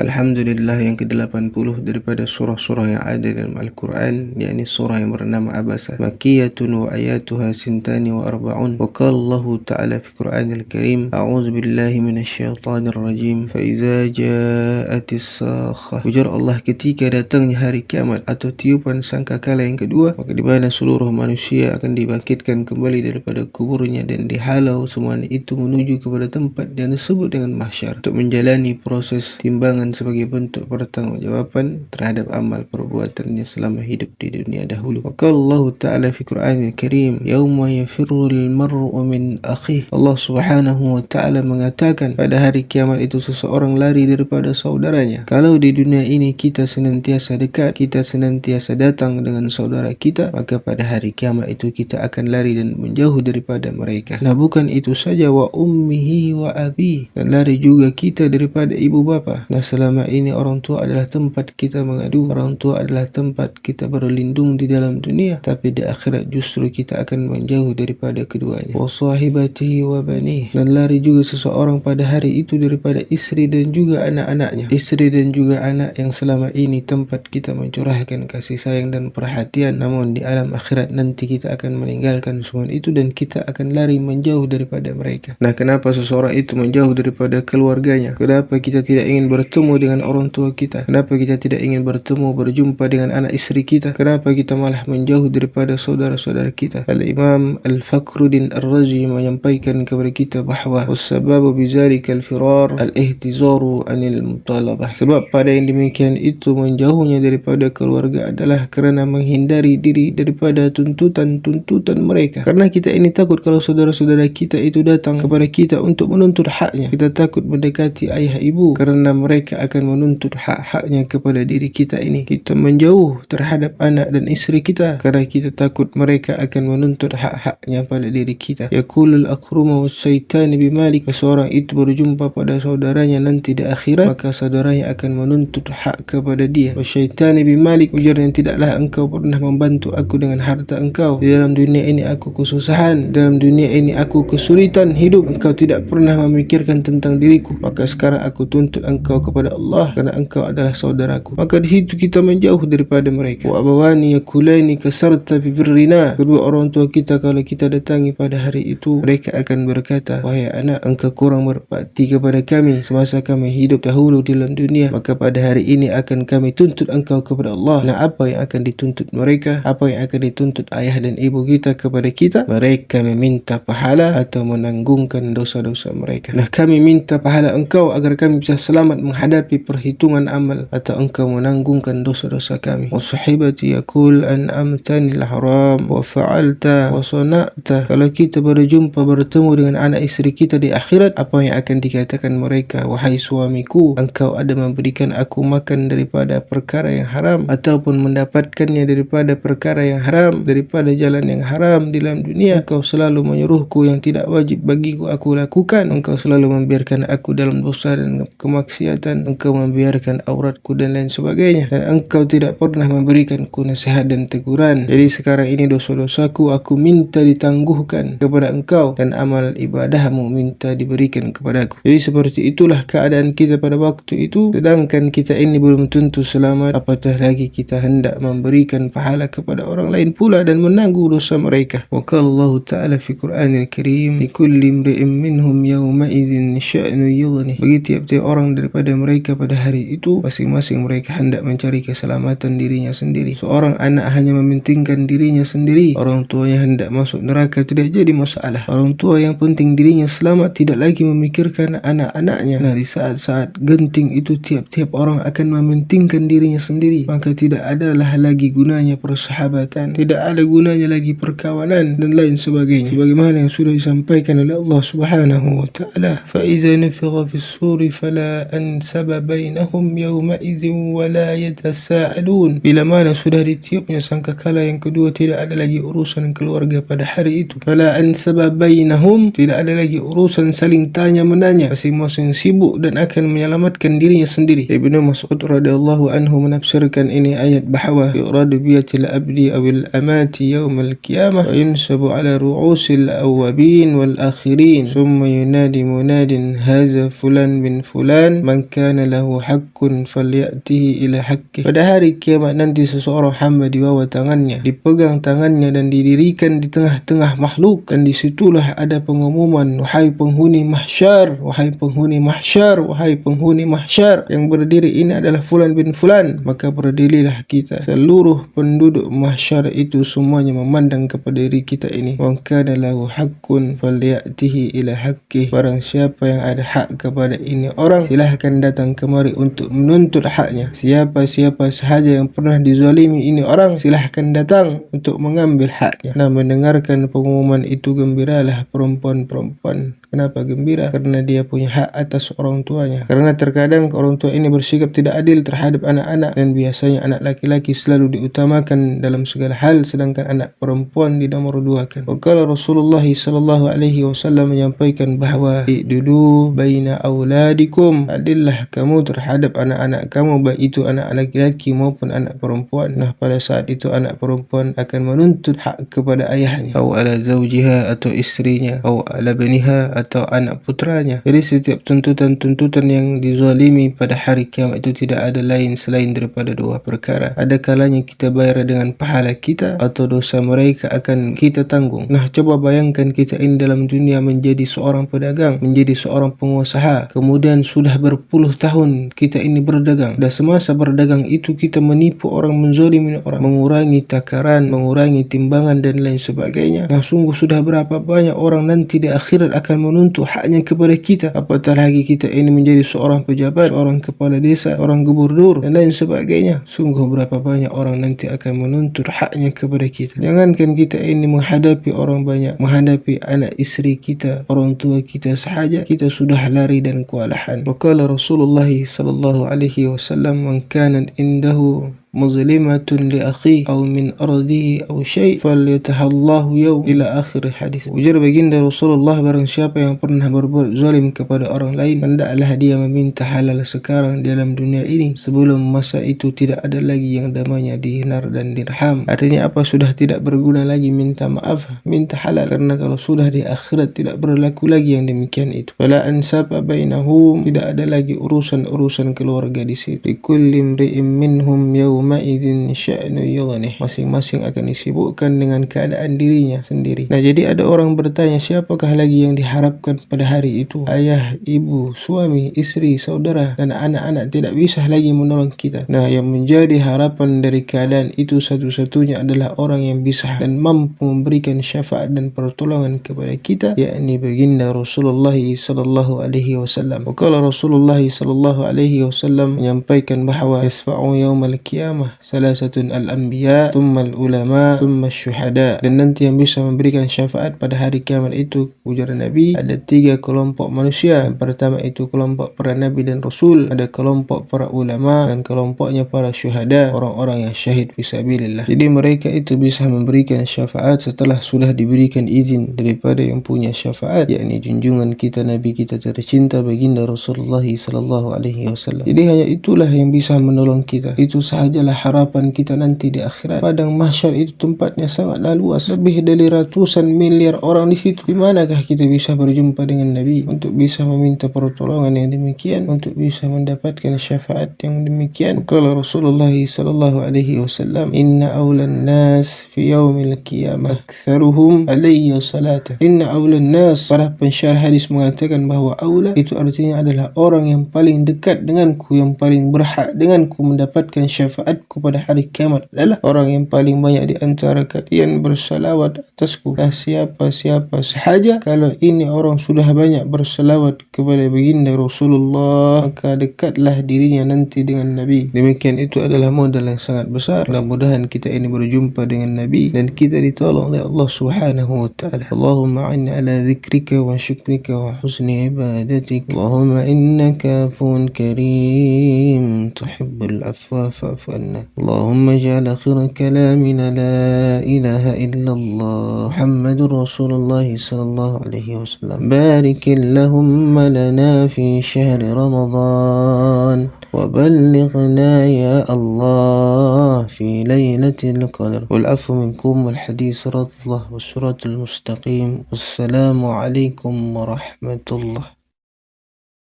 Alhamdulillah yang ke-80 daripada surah-surah yang ada dalam Al-Quran, yakni surah yang bernama Abasa. Makiyatun wa ayatuha sintani wa arba'un. Wa qala Allah Ta'ala fi Qur'anil Karim, A'udzu billahi minasyaitanir rajim. Fa iza ja'atis sakhah. Ujar Allah, ketika datangnya hari kiamat atau tiupan sangkakala yang kedua, maka di mana seluruh manusia akan dibangkitkan kembali daripada kuburnya dan dihalau semuanya itu menuju kepada tempat yang disebut dengan mahsyar untuk menjalani proses timbangan sebagai bentuk pertanggungjawaban terhadap amal perbuatannya selama hidup di dunia dahulu. Maka Allah Ta'ala fi Qur'anil Karim, Yawma yafirrul mar'u min akhih. Allah Subhanahu wa Ta'ala mengatakan, pada hari kiamat itu seseorang lari daripada saudaranya. Kalau di dunia ini kita senantiasa dekat, kita senantiasa datang dengan saudara kita, maka pada hari kiamat itu kita akan lari dan menjauh daripada mereka. Nah, bukan itu saja, wa ummihi wa abi, dan lari juga kita daripada ibu bapa. Nah, selama ini orang tua adalah tempat kita mengadu, orang tua adalah tempat kita berlindung di dalam dunia, tapi di akhirat justru kita akan menjauh daripada keduanya. Wa sahibatihi wa banih, dan lari juga seseorang pada hari itu daripada isteri dan juga anak-anaknya. Isteri dan juga anak yang selama ini tempat kita mencurahkan kasih sayang dan perhatian, namun di alam akhirat nanti kita akan meninggalkan semua itu dan kita akan lari menjauh daripada mereka. Nah, kenapa seseorang itu menjauh daripada keluarganya? Kenapa kita tidak ingin bertemu dengan orang tua kita? Kenapa kita tidak ingin berjumpa dengan anak isteri kita? Kenapa kita malah menjauh daripada saudara-saudara kita? Al-Imam Al-Fakhruddin Ar-Razi menyampaikan kepada kita bahawa wassababu bizalika al-firar al-ihtizaru anil mutalabah. Sebab pada yang demikian itu menjauhnya daripada keluarga adalah kerana menghindari diri daripada tuntutan mereka. Karena kita ini takut kalau saudara-saudara kita itu datang kepada kita untuk menuntut haknya. Kita takut mendekati ayah ibu kerana mereka akan menuntut hak-haknya kepada diri kita ini. Kita menjauh terhadap anak dan isteri kita kerana kita takut mereka akan menuntut hak-haknya pada diri kita. Yaqulul akruma wasyaitani bimalik, seorang itu berjumpa pada saudaranya nanti di akhirat, maka saudaranya akan menuntut hak kepada dia. Wasyaitani bimalik, ujarnya, tidaklah engkau pernah membantu aku dengan harta engkau. Di dalam dunia ini aku kesusahan, dalam dunia ini aku kesulitan hidup, engkau tidak pernah memikirkan tentang diriku, maka sekarang aku tuntut engkau kepada Allah kerana engkau adalah saudaraku. Maka di situ kita menjauh daripada mereka. Wa abawani yakulaini kasarta fi birrina, kedua orang tua kita kalau kita datangi pada hari itu, mereka akan berkata, wahai anak, engkau kurang berbakti kepada kami semasa kami hidup dahulu di dalam dunia, maka pada hari ini akan kami tuntut engkau kepada Allah. Nah, apa yang akan dituntut mereka? Apa yang akan dituntut ayah dan ibu kita kepada kita? Mereka meminta pahala atau menanggungkan dosa-dosa mereka. Nah, kami minta pahala engkau agar kami bisa selamat menghadapi perhitungan amal, atau engkau menanggungkan dosa-dosa kami. Wa sahibati yakul an'amtanil haram wa fa'alta wa sana'ta, kalau kita bertemu dengan anak isteri kita di akhirat, apa yang akan dikatakan mereka? Wahai suamiku, engkau ada memberikan aku makan daripada perkara yang haram, ataupun mendapatkannya daripada perkara yang haram, daripada jalan yang haram di dalam dunia. Engkau selalu menyuruhku yang tidak wajib bagiku aku lakukan, engkau selalu membiarkan aku dalam dosa dan kemaksiatan, engkau membiarkan auratku dan lain sebagainya, dan engkau tidak pernah memberikanku nasihat dan teguran. Jadi sekarang ini dosa-dosaku aku minta ditangguhkan kepada engkau, dan amal ibadahmu minta diberikan kepadaku. Jadi seperti itulah keadaan kita pada waktu itu, sedangkan kita ini belum tentu selamat, apatah lagi kita hendak memberikan pahala kepada orang lain pula dan menanggung dosa mereka. Wa qala Allah Ta'ala fi Qur'anil Karim, likulli imri'in minhum yawma idzin sya'nu yughni, bagi tiap-tiap orang daripada mereka pada hari itu, masing-masing mereka hendak mencari keselamatan dirinya sendiri. Seorang anak hanya mementingkan dirinya sendiri, orang tuanya hendak masuk neraka tidak jadi masalah. Orang tua yang penting dirinya selamat, tidak lagi memikirkan anak-anaknya. Nah, di saat-saat genting itu tiap-tiap orang akan mementingkan dirinya sendiri, maka tidak adalah lagi gunanya persahabatan, tidak ada gunanya lagi perkawanan dan lain sebagainya, sebagaimana yang sudah disampaikan oleh Allah Subhanahu wa Ta'ala, fa iza nufikha fis suri fala ansaba bainahum yawma idzin wa la yatasaalun, bila mana sudah ditiupnya sangkakala yang kedua, tidak ada lagi urusan keluarga pada hari itu. Fala ansaba bainahum, tidak ada lagi urusan saling tanya menanya, masing-masing sibuk dan akan menyelamatkan dirinya sendiri. Ibnu Mas'ud radhiyallahu anhu menafsirkan ini ayat bahawa yuradu biyatil abdi awil amati yawmal qiyamah wa yunsabu ala ru'usil awwabin wal akhirin thumma yunadi munadin haza fulan bin fulan man kana kana lahu haqqun falyatihi ila haqqih. Pada hari kiamat nanti seseorang hamba dibawa tangannya, dipegang tangannya dan didirikan di tengah-tengah makhluk, dan disitulah ada pengumuman, wahai penghuni mahsyar, wahai penghuni mahsyar, wahai penghuni mahsyar, yang berdiri ini adalah fulan bin fulan. Maka berdirilah kita, seluruh penduduk mahsyar itu semuanya memandang kepada diri kita ini. Wa kana lahu haqqun falyatihi ila haqqih. Barang siapa yang ada hak kepada ini orang, silahkan datang kemari untuk menuntut haknya. Siapa-siapa sahaja yang pernah dizalimi ini orang, silahkan datang untuk mengambil haknya. Nah, mendengarkan pengumuman itu gembiralah perempuan-perempuan. Kenapa gembira? Karena dia punya hak atas orang tuanya. Karena terkadang orang tua ini bersikap tidak adil terhadap anak-anak, dan biasanya anak laki-laki selalu diutamakan dalam segala hal, sedangkan anak perempuan dinomor duakan. Wakala Rasulullah sallallahu alaihi wasallam menyampaikan bahawa i'dilu baina auladikum, adillah kamu terhadap anak-anak kamu, baik itu anak laki-laki maupun anak perempuan. Nah, pada saat itu anak perempuan akan menuntut hak kepada ayahnya, atau ala zawjiha atau istrinya, atau ala baniha atau anak putranya. Jadi setiap tuntutan-tuntutan yang dizalimi pada hari kiamat itu tidak ada lain selain daripada dua perkara. Ada kalanya kita bayar dengan pahala kita, atau dosa mereka akan kita tanggung. Nah, coba bayangkan kita ini dalam dunia menjadi seorang pedagang, menjadi seorang pengusaha, kemudian sudah berpuluh tahun kita ini berdagang, dan semasa berdagang itu kita menipu orang, menzalimi orang, mengurangi takaran, mengurangi timbangan dan lain sebagainya. Nah, sungguh sudah berapa banyak orang nanti di akhirat akan menuntut haknya kepada kita. Apatah lagi kita ini menjadi seorang pejabat, seorang kepala desa, seorang gubernur dan lain sebagainya. Sungguh berapa banyak orang nanti akan menuntut haknya kepada kita. Jangankan kita ini menghadapi orang banyak, menghadapi anak istri kita, orang tua kita sahaja, kita sudah lari dan kewalahan. Waqala Rasulullah sallallahu alaihi wasallam, man kanat indahu muzlimatun li akhi aw min ardihi aw syai' falyatahallahu yawm, ila akhir hadis. Ujar baginda Rasulullah, barang siapa yang pernah berbuat zalim kepada orang lain, hendaklah dia meminta halal sekarang dalam dunia ini, sebelum masa itu tidak ada lagi yang namanya dinar dan dirham. Artinya apa? Sudah tidak berguna lagi minta maaf, minta halal, karena kalau sudah di akhirat tidak berlaku lagi yang demikian itu. Fala ansaba bainahum, tidak ada lagi urusan-urusan keluarga di situ. Likulli imri'in minhum yawma'idhin sya'nu yughnih, masing-masing akan disibukkan dengan keadaan dirinya sendiri. Nah, jadi ada orang bertanya, siapakah lagi yang diharapkan pada hari itu? Ayah, ibu, suami, istri, saudara dan anak-anak tidak bisa lagi menolong kita. Nah, yang menjadi harapan dari keadaan itu satu-satunya adalah orang yang bisa dan mampu memberikan syafaat dan pertolongan kepada kita, yakni baginda Rasulullah sallallahu alaihi wasallam. Wakala Rasulullah sallallahu alaihi wasallam menyampaikan bahawa yasfa'u yaumal qiyamah salasatun al-anbiya, thumma al-ulama, thumma syuhada. Dan nanti yang bisa memberikan syafaat pada hari kiamat itu, ujar Nabi, ada 3 kelompok manusia. Yang pertama itu kelompok para nabi dan rasul, ada kelompok para ulama, dan kelompoknya para syuhada, orang-orang yang syahid fisabilillah. Jadi mereka itu bisa memberikan syafaat setelah sudah diberikan izin daripada yang punya syafaat, yakni junjungan kita, nabi kita tercinta baginda Rasulullah sallallahu alaihi wasallam. Jadi hanya itulah yang bisa menolong kita. Itu sahajalah harapan kita nanti di akhirat. Padang mahsyar itu tempatnya sangatlah luas, lebih dari ratusan miliar orang di situ. Di manakah kita bisa berjumpa dengan Nabi untuk bisa meminta pertolongan yang demikian, untuk bisa mendapatkan syafaat yang demikian? Kalau Rasulullah sallallahu alaihi wasallam, inna awlan nas fi yaumil qiyamah aktsaruhum alayya salata. Inna awlan nas, para pensyarah hadis mengatakan bahawa aula itu artinya adalah orang yang paling dekat denganku, yang paling berhak denganku mendapatkan syafaatku pada hari kiamat adalah orang yang paling banyak di antara kalian bersalawat atasku. Nah, siapa-siapa sahaja kalau ini orang sudah banyak bersalawat kepada baginda Rasulullah, maka dekatlah dirinya nanti dengan Nabi. Demikian itu adalah modal yang sangat besar. Mudah-mudahan kita ini berjumpa dengan Nabi dan kita ditolong oleh Allah Subhanahu wa ta'ala. Allahumma a'inna ala dzikrika wa syukrika wa husni ibadatik. Allahumma innaka afuwun karim tuhibbul afwa fa'fu anna. Allahumma ij'al akhir kalamina la ilaha illallah Muhammadur Rasulullah sallallahu alaihi wasallam. Barik Allahumma lana fi syahri Ramadan وبلغنا يا الله في ليلة القدر. والعفو منكم والحديث صراط الله والصراط المستقيم. والسلام عليكم ورحمة الله.